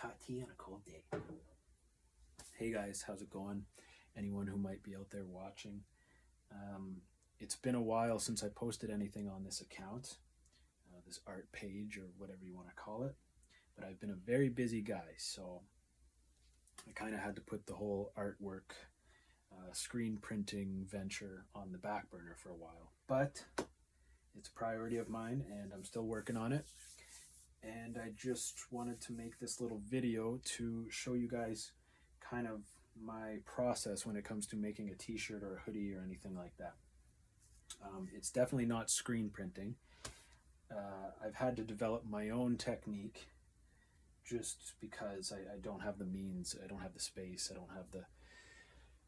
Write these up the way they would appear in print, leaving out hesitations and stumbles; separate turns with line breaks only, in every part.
hot tea on a cold day. Hey guys, how's it going? Anyone who might be out there watching. It's been a while since I posted anything on this account, this art page or whatever you want to call it. But I've been a very busy guy, so I kind of had to put the whole artwork, screen printing venture on the back burner for a while. But it's a priority of mine, and I'm still working on it. And I just wanted to make this little video to show you guys kind of my process when it comes to making a t-shirt or a hoodie or anything like that. It's definitely not screen printing. I've had to develop my own technique just because I don't have the means, I don't have the space, I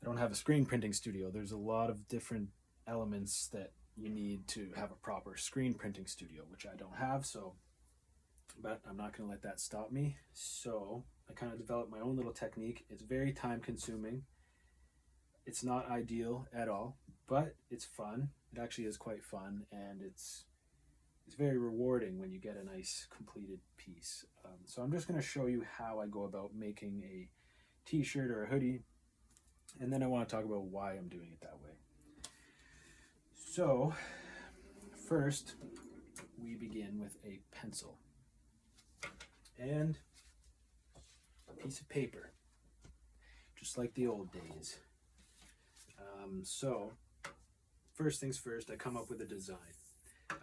don't have a screen printing studio. There's a lot of different elements that you need to have a proper screen printing studio, which I don't have, but I'm not going to let that stop me. So I kind of developed my own little technique. It's very time consuming. It's not ideal at all, but it's fun. It actually is quite fun, and it's very rewarding when you get a nice completed piece. So I'm just going to show you how I go about making a t-shirt or a hoodie, and then I want to talk about why I'm doing it that way. So first, we begin with a pencil and a piece of paper, just like the old days. So first things first, I come up with a design.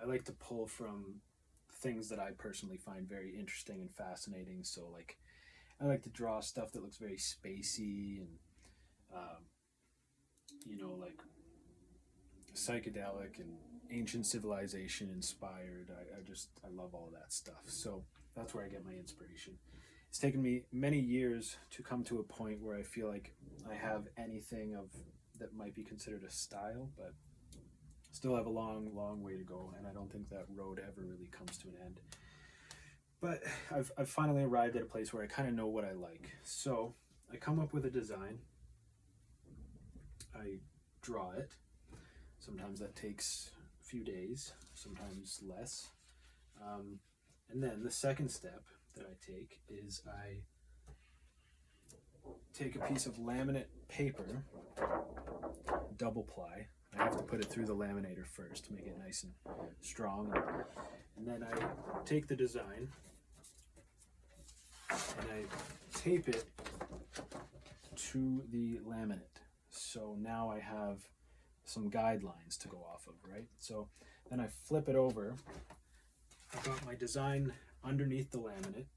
I like to pull from things that I personally find very interesting and fascinating. So like, I like to draw stuff that looks very spacey and like psychedelic and ancient civilization inspired. I love all of that stuff. So that's where I get my inspiration. It's taken me many years to come to a point where I feel like I have anything of that might be considered a style, but still have a long way to go, and I don't think that road ever really comes to an end. But I've finally arrived at a place where I kind of know what I like. So I come up with a design, I draw it. Sometimes that takes a few days, sometimes less. And then the second step that I take is I take a piece of laminate paper, double ply. I have to put it through the laminator first to make it nice and strong. And then I take the design and I tape it to the laminate. So now I have some guidelines to go off of, right? So then I flip it over. I've got my design underneath the laminate.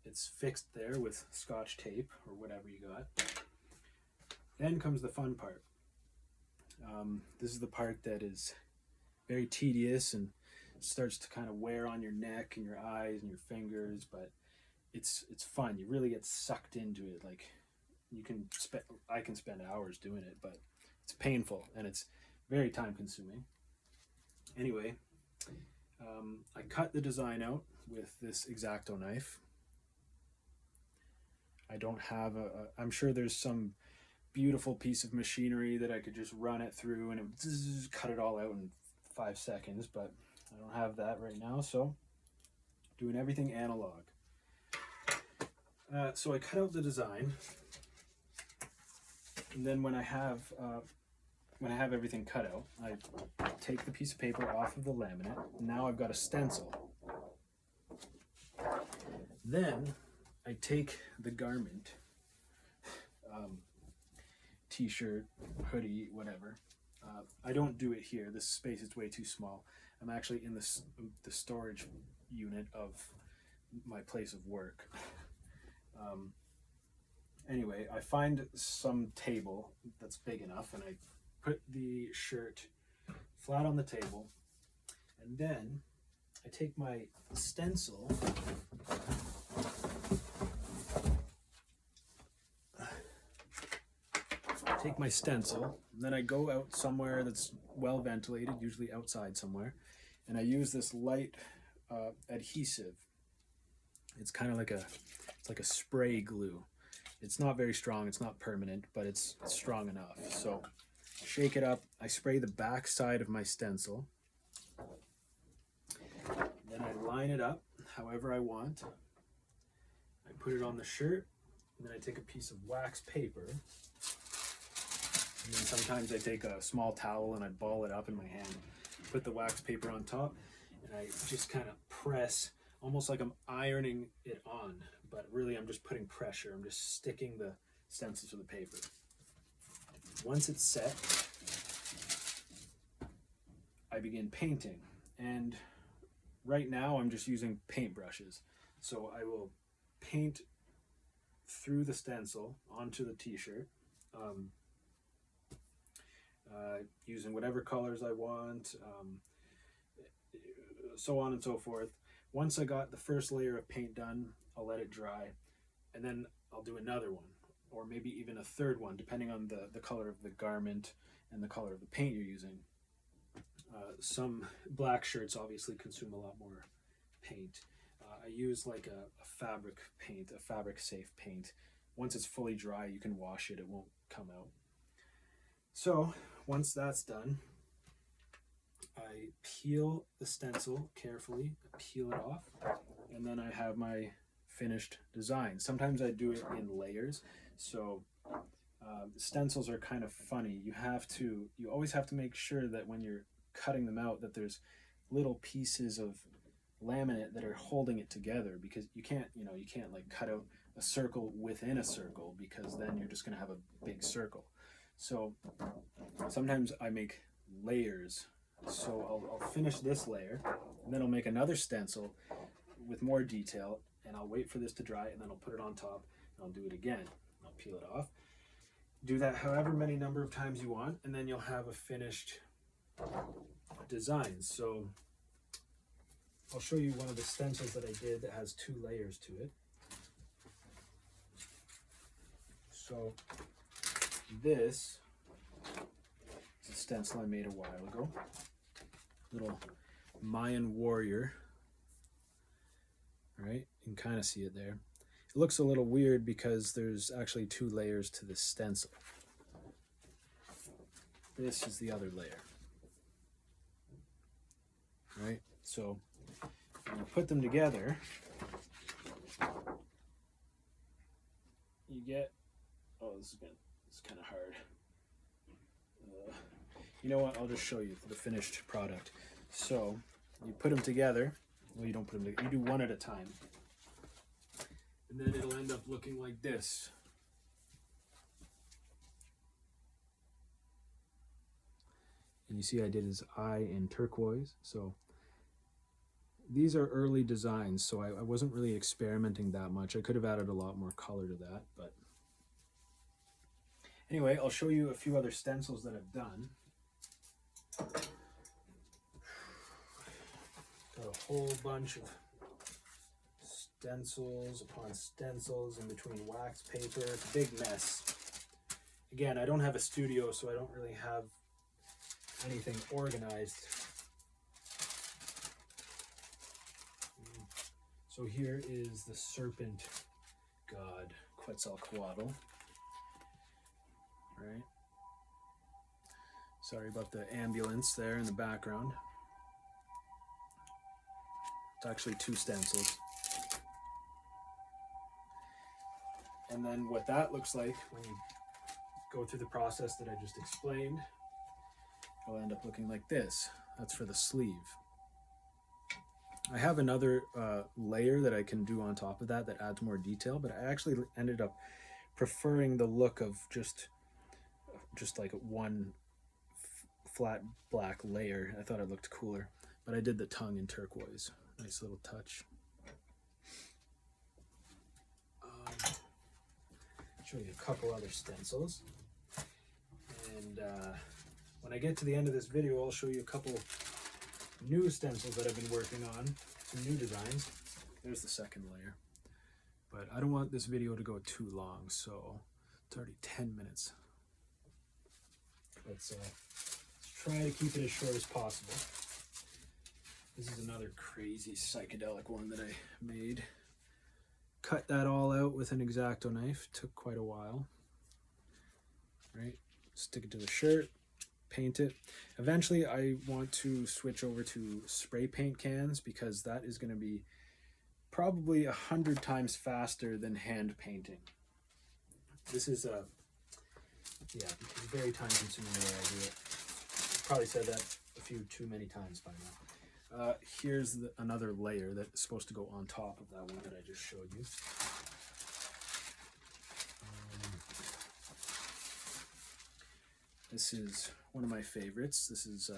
It's fixed there with Scotch tape or whatever you got. Then comes the fun part. This is the part that is very tedious and starts to kind of wear on your neck and your eyes and your fingers, but it's fun. You really get sucked into it. Like I can spend hours doing it, but it's painful and it's very time consuming. Anyway, I cut the design out with this X-Acto knife. I don't have I'm sure there's some beautiful piece of machinery that I could just run it through and it would cut it all out in 5 seconds, but I don't have that right now, so doing everything analog. So I cut out the design, and then when I have everything cut out, I take the piece of paper off of the laminate. Now I've got a stencil. Then I take the garment, t-shirt, hoodie, whatever. I don't do it here. This space is way too small. I'm actually in the storage unit of my place of work. Anyway, I find some table that's big enough, and I put the shirt flat on the table, and then I take my stencil and then I go out somewhere that's well ventilated, usually outside somewhere, and I use this light adhesive. It's kind of like a spray glue. It's not very strong, it's not permanent, but it's strong enough. So I shake it up, I spray the back side of my stencil, then I line it up however I want. I put it on the shirt, and then I take a piece of wax paper, and then sometimes I take a small towel and I ball it up in my hand, put the wax paper on top, and I just kind of press, almost like I'm ironing it on, but really I'm just putting pressure. I'm just sticking the stencil to the paper. Once it's set, I begin painting, and right now I'm just using paint brushes. So I will paint through the stencil onto the t-shirt, using whatever colors I want, so on and so forth. Once I got the first layer of paint done, I'll let it dry, and then I'll do another one, or maybe even a third one, depending on the color of the garment and the color of the paint you're using. Some black shirts obviously consume a lot more paint. I use like a fabric paint, a fabric safe paint. Once it's fully dry, you can wash it, it won't come out. So once that's done, I peel the stencil carefully, I peel it off, and then I have my finished design. Sometimes I do it in layers, so stencils are kind of funny. You always have to make sure that when you're cutting them out that there's little pieces of laminate that are holding it together, because you can't like cut out a circle within a circle, because then you're just going to have a big circle. So sometimes I make layers. So I'll finish this layer, and then I'll make another stencil with more detail, and I'll wait for this to dry, and then I'll put it on top, and I'll do it again. I'll peel it off. Do that however many number of times you want, and then you'll have a finished design. So I'll show you one of the stencils that I did that has 2 layers to it. So this is a stencil I made a while ago. Little Mayan warrior. Right? You can kind of see it there. It looks a little weird because there's actually 2 layers to this stencil. This is the other layer. Right? So when you put them together, you get, oh, this is kind of hard. You know what? I'll just show you the finished product. So you put them together. Well, you don't put them together. You do one at a time. And then it'll end up looking like this. And you see I did his eye in turquoise. So these are early designs, so I wasn't really experimenting that much. I could have added a lot more color to that, but anyway, I'll show you a few other stencils that I've done. Got a whole bunch of stencils upon stencils in between wax paper. It's a big mess. Again, I don't have a studio, so I don't really have anything organized. So here is the serpent god, Quetzalcoatl. Right? Sorry about the ambulance there in the background. It's actually 2 stencils. And then what that looks like when you go through the process that I just explained, it'll end up looking like this. That's for the sleeve. I have another layer that I can do on top of that adds more detail, but I actually ended up preferring the look of just like one flat black layer. I thought it looked cooler, but I did the tongue in turquoise. Nice little touch. Show you a couple other stencils, and when I get to the end of this video, I'll show you a couple new stencils that I've been working on, some new designs. There's the second layer, but I don't want this video to go too long, so it's already 10 minutes. Let's try to keep it as short as possible. This is another crazy psychedelic one that I made. Cut that all out with an X-Acto knife. Took quite a while. Right? Stick it to the shirt, paint it. Eventually I want to switch over to spray paint cans, because that is going to be probably 100 times faster than hand painting. This is yeah, it's very time consuming the way I do it. I've probably said that a few too many times by now. Here's another layer that's supposed to go on top of that one that I just showed you. This is one of my favorites. This is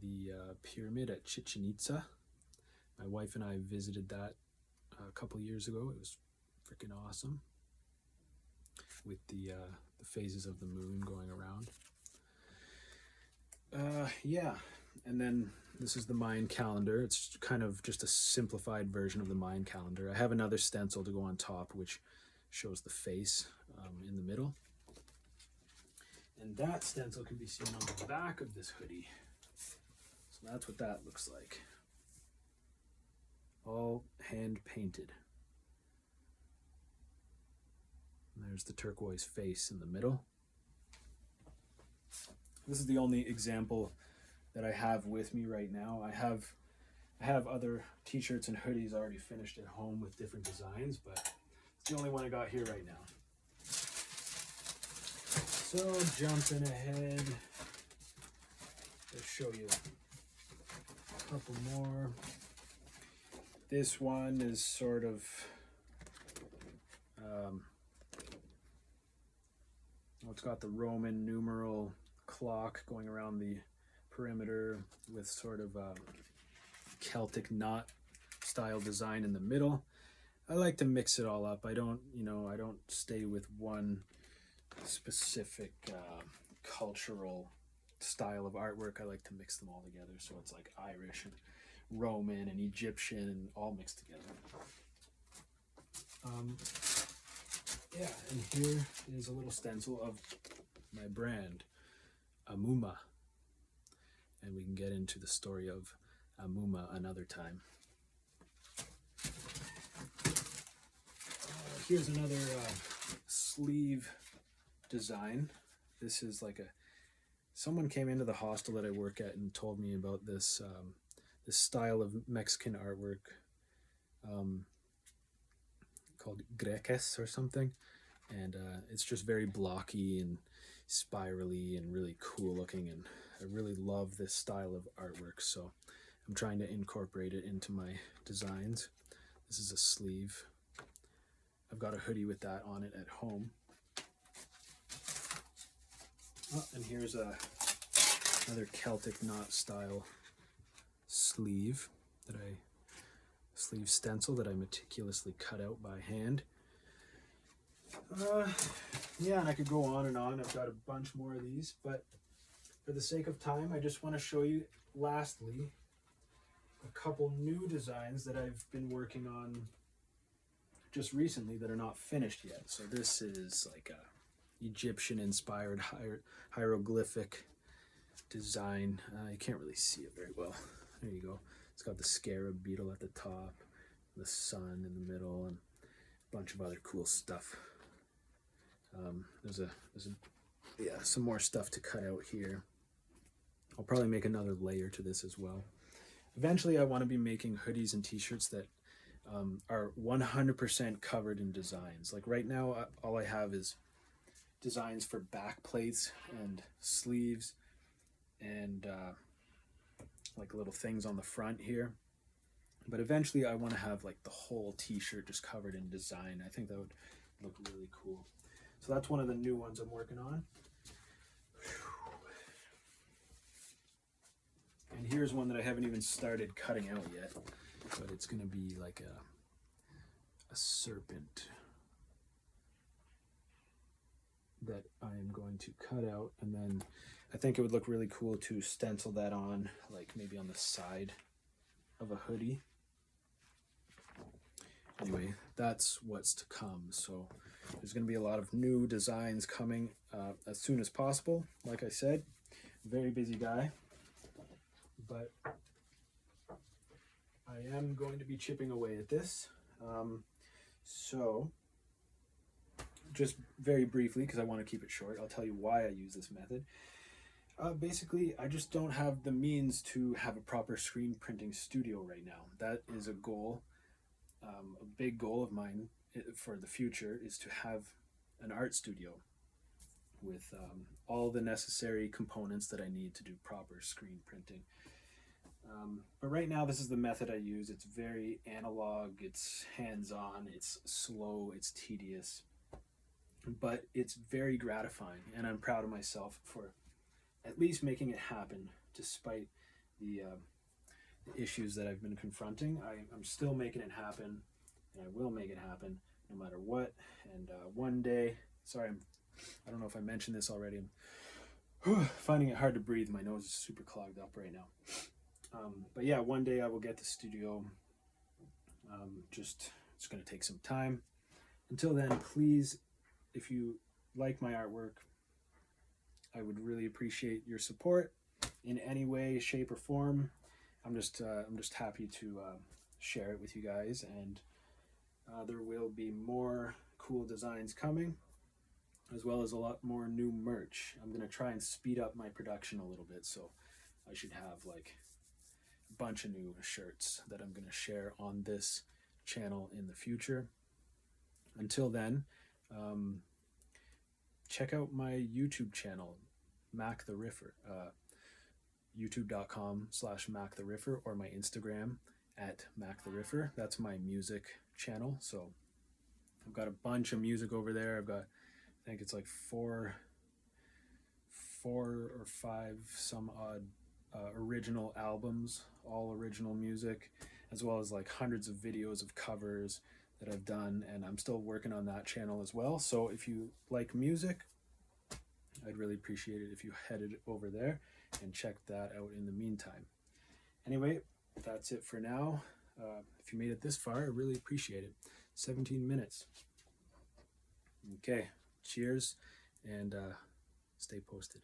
the pyramid at Chichen Itza. My wife and I visited that a couple years ago. It was freaking awesome, with the phases of the moon going around. Yeah, and then this is the Mayan calendar. It's kind of just a simplified version of the Mayan calendar. I have another stencil to go on top, which shows the face in the middle. And that stencil can be seen on the back of this hoodie. So that's what that looks like. All hand painted. And there's the turquoise face in the middle. This is the only example that I have with me right now. I have other t-shirts and hoodies already finished at home with different designs, but it's the only one I got here right now. So jumping ahead, let's show you a couple more. This one is sort of it's got the Roman numeral clock going around the perimeter with sort of a Celtic knot style design in the middle. I like to mix it all up. I don't stay with one specific cultural style of artwork. I like to mix them all together, so it's like Irish and Roman and Egyptian and all mixed together. Yeah, and here is a little stencil of my brand, Amuma, and we can get into the story of Amuma another time. Here's another sleeve design. This is like someone came into the hostel that I work at and told me about this this style of Mexican artwork called Greques or something, and it's just very blocky and spirally and really cool looking, and I really love this style of artwork, so I'm trying to incorporate it into my designs. This is a sleeve. I've got a hoodie with that on it at home. Oh, and here's another Celtic knot style sleeve sleeve stencil that I meticulously cut out by hand. Yeah, and I could go on and on. I've got a bunch more of these, but for the sake of time, I just want to show you, lastly, a couple new designs that I've been working on just recently that are not finished yet. So this is like a Egyptian-inspired hieroglyphic design. You can't really see it very well. There you go. It's got the scarab beetle at the top, the sun in the middle, and a bunch of other cool stuff. There's some more stuff to cut out here. I'll probably make another layer to this as well. Eventually, I want to be making hoodies and t-shirts that are 100% covered in designs. Like right now, all I have is designs for back plates and sleeves and like little things on the front here. But eventually I want to have like the whole t-shirt just covered in design. I think that would look really cool. So that's one of the new ones I'm working on. And here's one that I haven't even started cutting out yet, but it's going to be like a serpent that I am going to cut out, and then I think it would look really cool to stencil that on, like maybe on the side of a hoodie. Anyway, that's what's to come. So there's going to be a lot of new designs coming as soon as possible. Like I said, very busy guy, but I am going to be chipping away at this. So just very briefly, because I want to keep it short, I'll tell you why I use this method. Basically, I just don't have the means to have a proper screen printing studio right now. That is a goal a big goal of mine for the future is to have an art studio with all the necessary components that I need to do proper screen printing. But right now, this is the method I use. It's very analog, it's hands-on, it's slow, it's tedious, but it's very gratifying, and I'm proud of myself for at least making it happen despite the issues that I've been confronting. I'm still making it happen, and I will make it happen no matter what. And one day, sorry, I don't know if I mentioned this already, I'm finding it hard to breathe. My nose is super clogged up right now. But yeah, one day I will get the studio. It's going to take some time. Until then, please, if you like my artwork, I would really appreciate your support in any way, shape, or form. I'm just happy to share it with you guys, and there will be more cool designs coming, as well as a lot more new merch. I'm gonna try and speed up my production a little bit, so I should have like a bunch of new shirts that I'm gonna share on this channel in the future. Until then, check out my YouTube channel, Mac the Riffer, youtube.com/MacTheRiffer, or my Instagram at Mac the Riffer. That's my music channel. So I've got a bunch of music over there. I've got, I think it's like four or five some odd original albums, all original music, as well as like hundreds of videos of covers that I've done, and I'm still working on that channel as well. So if you like music, I'd really appreciate it if you headed over there and check that out in the meantime. Anyway, that's it for now. If you made it this far, I really appreciate it. 17 minutes. Okay, cheers, and stay posted.